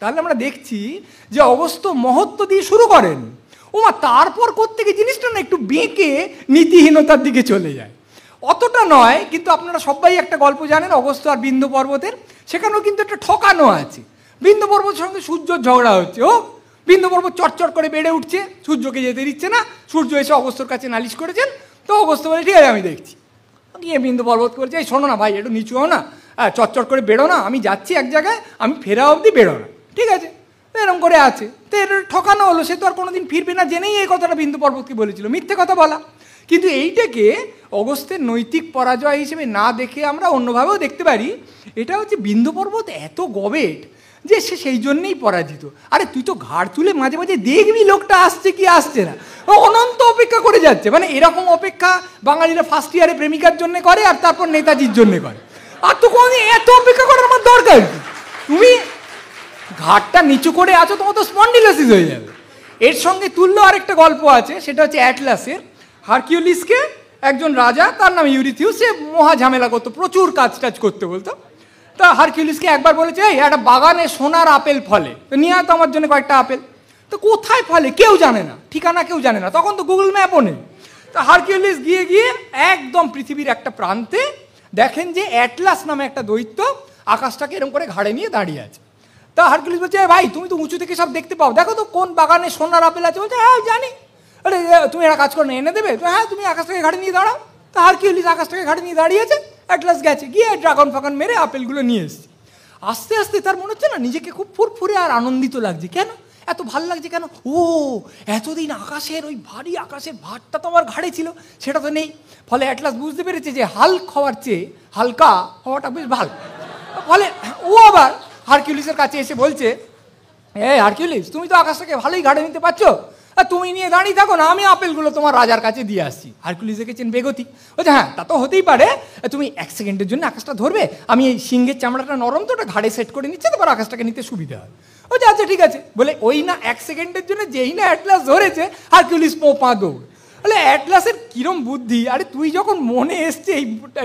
তাহলে আমরা দেখছি যে অগস্ত্য মহত্ব দিয়ে শুরু করেন, ওমা তারপর কোত্থেকে জিনিসটা না একটু বেঁকে নীতিহীনতার দিকে চলে যায়। অতটা নয়, কিন্তু আপনারা সবাই একটা গল্প জানেন অগস্ত্য আর বিন্ধ্য পর্বতের, সেখানেও কিন্তু একটা ঠকানো আছে। বিন্ধ্য পর্বতের সঙ্গে সূর্যর ঝগড়া হচ্ছে, ও বিন্ধ্য পর্বত চটচট করে বেড়ে উঠছে, সূর্যকে যেতে দিচ্ছে না, সূর্য এসে অগস্ত্যর কাছে নালিশ করেছেন, তো অগস্ত্য বলে ঠিক আছে আমি দেখছি। গিয়ে বিন্ধ্য পর্বত করেছে, এই শোনো না ভাই একটু নিচু হও না, চটচট করে বেরো না, আমি যাচ্ছি এক জায়গায়, আমি ফেরা অবধি বেরো না, ঠিক আছে। এরকম করে আছে, তো এর ঠকানো হলো, সে তো আর কোনোদিন ফিরবে না জেনেই এই কথাটা বিন্ধ্য পর্বতকে বলেছিল, মিথ্যে কথা বলা। কিন্তু এইটাকে অগস্ত্যের নৈতিক পরাজয় হিসেবে না দেখে আমরা অন্যভাবেও দেখতে পারি, এটা হচ্ছে বিন্ধ্য পর্বত এত গবেট যে সে সেই জন্যেই পরাজিত। আরে তুই তো ঘাড় তুলে মাঝে মাঝে দেখবি লোকটা আসছে কি আসছে না, অনন্ত অপেক্ষা করে যাচ্ছে। মানে এরকম অপেক্ষা বাঙালিরা ফার্স্ট ইয়ারে প্রেমিকার জন্য করে আর তারপর নেতাজির জন্য করে, আর তো কোনো এত অপেক্ষা করার আমার দরকার কি? তুমি ঘাটটা নিচু করে আছো, তোমার তো স্পন্ডিলোসিস হয়ে যাবে। এর সঙ্গে তুল্য আরেকটা গল্প আছে, সেটা হচ্ছে অ্যাটলাসের। হারকিউলিসকে একজন রাজা, তার নাম ইউরিথিউস, সে মহা ঝামেলা করতো, প্রচুর কাজ টাজ করতে বলতো। তা হারকিউলিসকে একবার বলেছে, এই একটা বাগানে সোনার আপেল ফলে, তো নিয়ে আয় তো আমার জন্য কয়েকটা আপেল। তো কোথায় ফলে কেউ জানে না, ঠিকানা কেউ জানে না, তখন তো গুগল ম্যাপও নেই। তা হারকিউলিস গিয়ে গিয়ে একদম পৃথিবীর একটা প্রান্তে দেখেন যে অ্যাটলাস নামে একটা দৈত্য আকাশটাকে এরকম করে ঘাড়ে নিয়ে দাঁড়িয়ে আছে। তা হারকিউলিস বলছে, ভাই তুমি তো উঁচু থেকে সব দেখতে পাও, দেখো তো কোন বাগানে সোনার আপেল আছে। বলছে, হ্যাঁ জানি। আরে তুমি একটা কাজ করে এনে দেবে? তো হ্যাঁ, তুমি আকাশটাকে ঘাড়ে নিয়ে দাঁড়াও। তা হারকিউলিস আকাশটাকে ঘাড়ে নিয়ে দাঁড়িয়েছে, অ্যাটলাস গেছে, গিয়ে ড্রাগন ফাগন মেরে আপেলগুলো নিয়ে এসছে। আস্তে আস্তে তার মনে হচ্ছে না নিজেকে খুব ফুরফুরে আর আনন্দিত লাগছে। কেন এত ভালো লাগছে কেন? ও এতদিন আকাশের ওই ভারী আকাশের ভারটা তো আমার ঘাড়ে ছিল, সেটা তো নেই। ফলে অ্যাটলাস বুঝতে পেরেছে যে হালক হওয়ার চেয়ে হালকা হওয়াটা বেশ ভালো। ফলে ও আবার হারকিউলিসের কাছে এসে বলছে, এই হারকিউলিস, তুমি তো আকাশটাকে ভালোই ঘাড়ে নিতে পারছো, আর তুমি নিয়ে দাঁড়িয়ে থাকো না, আমি আপেলগুলো তোমার রাজার কাছে দিয়ে আসছি। হারকিউলিস দেখেছেন বেগতি, বলছে হ্যাঁ তা তো হতেই পারে, তুমি 1 সেকেন্ডের জন্য আকাশটা ধরবে, আমি এই সিংহের চামড়াটা নরম তো ওটা ঘাড়ে সেট করে নিচ্ছে, তারপর আকাশটাকে নিতে সুবিধা হয়। বলছে আচ্ছা ঠিক আছে। বলে ওই না 1 সেকেন্ডের জন্য যেই না অ্যাটলাস ধরেছে, হারকিউলিস পা দৌড়। বলে অ্যাটলাসের কিরম বুদ্ধি, আরে তুই যখন মনে এসছে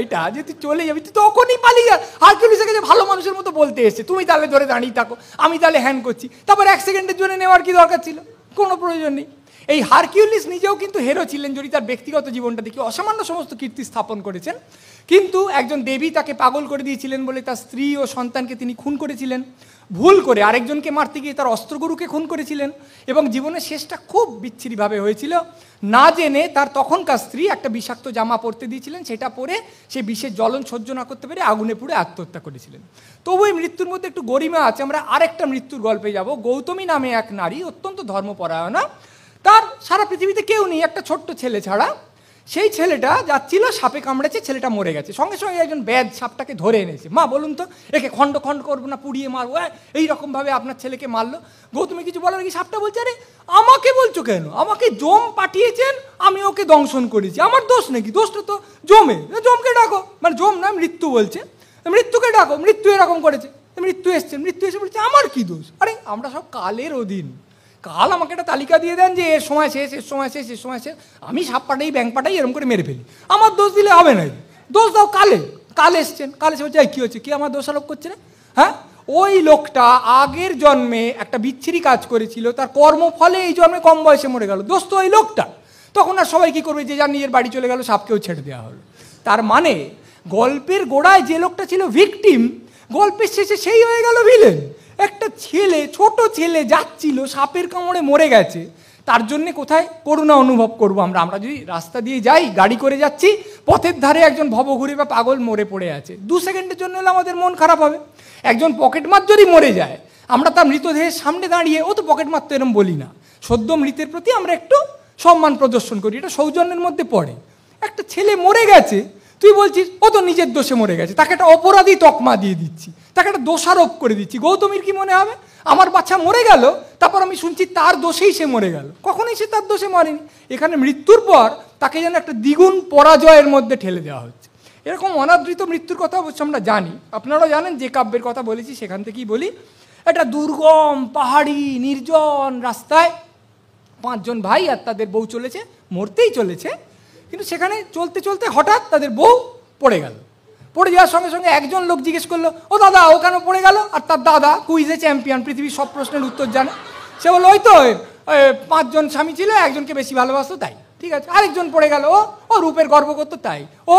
এইটা যে তুই চলে যাবি, তুই তখনই পালিয়ে যা। হারকিউলিসের কাছে ভালো মানুষের মতো বলতে এসছে, তুমি তাহলে ধরে দাঁড়িয়ে থাকো, আমি তাহলে হ্যান্ড করছি, তারপর 1 সেকেন্ডের জন্য নেওয়ার কি দরকার ছিল? কোনো প্রয়োজন নেই। এই হারকিউলিস নিজেও কিন্তু হিরো ছিলেন, যদি তার ব্যক্তিগত জীবনটা দেখি অসামান্য সমস্ত কীর্তি স্থাপন করেছেন, কিন্তু একজন দেবী তাকে পাগল করে দিয়েছিলেন বলে তার স্ত্রী ও সন্তানকে তিনি খুন করেছিলেন, ভুল করে আরেকজনকে মারতে গিয়ে তার অস্ত্রগুরুকে খুন করেছিলেন, এবং জীবনের শেষটা খুব বিচ্ছিরিভাবে হয়েছিল। না জেনে তার তখনকার স্ত্রী একটা বিষাক্ত জামা পরতে দিয়েছিলেন, সেটা পরে সে বিষের জ্বলন সহ্য না করতে পেরে আগুনে পুড়ে আত্মহত্যা করেছিলেন। তবু এই মৃত্যুর মধ্যে একটু গরিমা আছে। আমরা আরেকটা মৃত্যুর গল্পে যাব। গৌতমী নামে এক নারী, অত্যন্ত ধর্মপরায়ণা, তার সারা পৃথিবীতে কেউ নেই একটা ছোট্ট ছেলে ছাড়া। সেই ছেলেটা যাচ্ছিল, সাপে কামড়েছে, ছেলেটা মরে গেছে। সঙ্গে সঙ্গে একজন ব্যাধ সাপটাকে ধরে এনেছে। মা বলুন তো, একে খণ্ড খণ্ড করবো না পুড়িয়ে মারবো? এইরকমভাবে আপনার ছেলেকে মারলো। গৌতমী কিছু বলার কি সাপটা বলছে, আরে আমাকে বলছো কেন? আমাকে যম পাঠিয়েছেন, আমি ওকে দংশন করেছি, আমার দোষ নাকি? দোষটা তো যমে, যমকে ডাকো। মানে যম না, মৃত্যু বলছে, মৃত্যুকে ডাকো, মৃত্যু এরকম করেছে, মৃত্যু এসছে, মৃত্যু এসে বলছে আমার কি দোষ? আরে আমরা সব কালের অধীন, কাল আমাকে একটা তালিকা দিয়ে দেন যে এর সময় শেষ, এর সময় শেষ, এর সময় শেষ, আমি সাপ পাঠাই ব্যাংক পাঠাই এরকম করে মেরে ফেলি, আমার দোষ দিলে হবে না। দোষ দাও কালে। কাল এসছেন, কাল এসে বলছে কী হচ্ছে, কি আমার দোষারোপ করছে না? হ্যাঁ, ওই লোকটা আগের জন্মে একটা বিচ্ছিরি কাজ করেছিল, তার কর্মফলে এই জন্মে কম বয়সে মরে গেল, দোষ তো ওই লোকটা। তখন আর সবাই কী করবে, যে যার নিজের বাড়ি চলে গেল, সাপকেও ছেড়ে দেওয়া হলো। তার মানে গল্পের গোড়ায় যে লোকটা ছিল ভিকটিম, গল্পের শেষে সেই হয়ে গেল ভিলেন। একটা ছেলে, ছোট ছেলে যাচ্ছিল, সাপের কামড়ে মরে গেছে, তার জন্যে কোথায় করুণা অনুভব করবো আমরা? আমরা যদি রাস্তা দিয়ে যাই, গাড়ি করে যাচ্ছি, পথের ধারে একজন ভবঘুরে বা পাগল মরে পড়ে আছে, 2 সেকেন্ডের জন্য হলে আমাদের মন খারাপ হবে। একজন পকেটমার যদি মরে যায়, আমরা তার মৃতদেহের সামনে দাঁড়িয়ে, ও তো পকেটমার তো এরম বলি না, সদ্য মৃতের প্রতি আমরা একটু সম্মান প্রদর্শন করি, এটা সৌজন্যের মধ্যে পড়ে। একটা ছেলে মরে গেছে, তুই বলছিস ও তো নিজের দোষে মরে গেছে, তাকে একটা অপরাধী তকমা দিয়ে দিচ্ছি, তাকে একটা দোষারোপ করে দিচ্ছি। গৌতমীর কি মনে হবে, আমার বাচ্চা মরে গেল, তারপর আমি শুনছি তার দোষেই সে মরে গেল? কখনোই সে তার দোষে মরেনি। এখানে মৃত্যুর পর তাকে যেন একটা দ্বিগুণ পরাজয়ের মধ্যে ঠেলে দেওয়া হচ্ছে। এরকম অনাদৃত মৃত্যুর কথা অবশ্য আমরা জানি, আপনারাও জানেন, যে কাব্যের কথা বলেছি সেখান থেকেই বলি। একটা দুর্গম পাহাড়ি নির্জন রাস্তায় 5 জন ভাই আর তাদের বউ চলেছে, মরতেই চলেছে, কিন্তু সেখানে চলতে চলতে হঠাৎ তাদের বউ পড়ে গেল। পড়ে যাওয়ার সঙ্গে সঙ্গে একজন লোক জিজ্ঞেস করলো, ও দাদা ও কেন পড়ে গেল? আর তার দাদা কুইজে চ্যাম্পিয়ন, পৃথিবীর সব প্রশ্নের উত্তর জানে। সে বললো, ওই তো 5 জন স্বামী ছিল, একজনকে বেশি ভালোবাসতো তাই। ঠিক আছে। আরেকজন পড়ে গেল, ও রূপের গর্ব করতো তাই। ও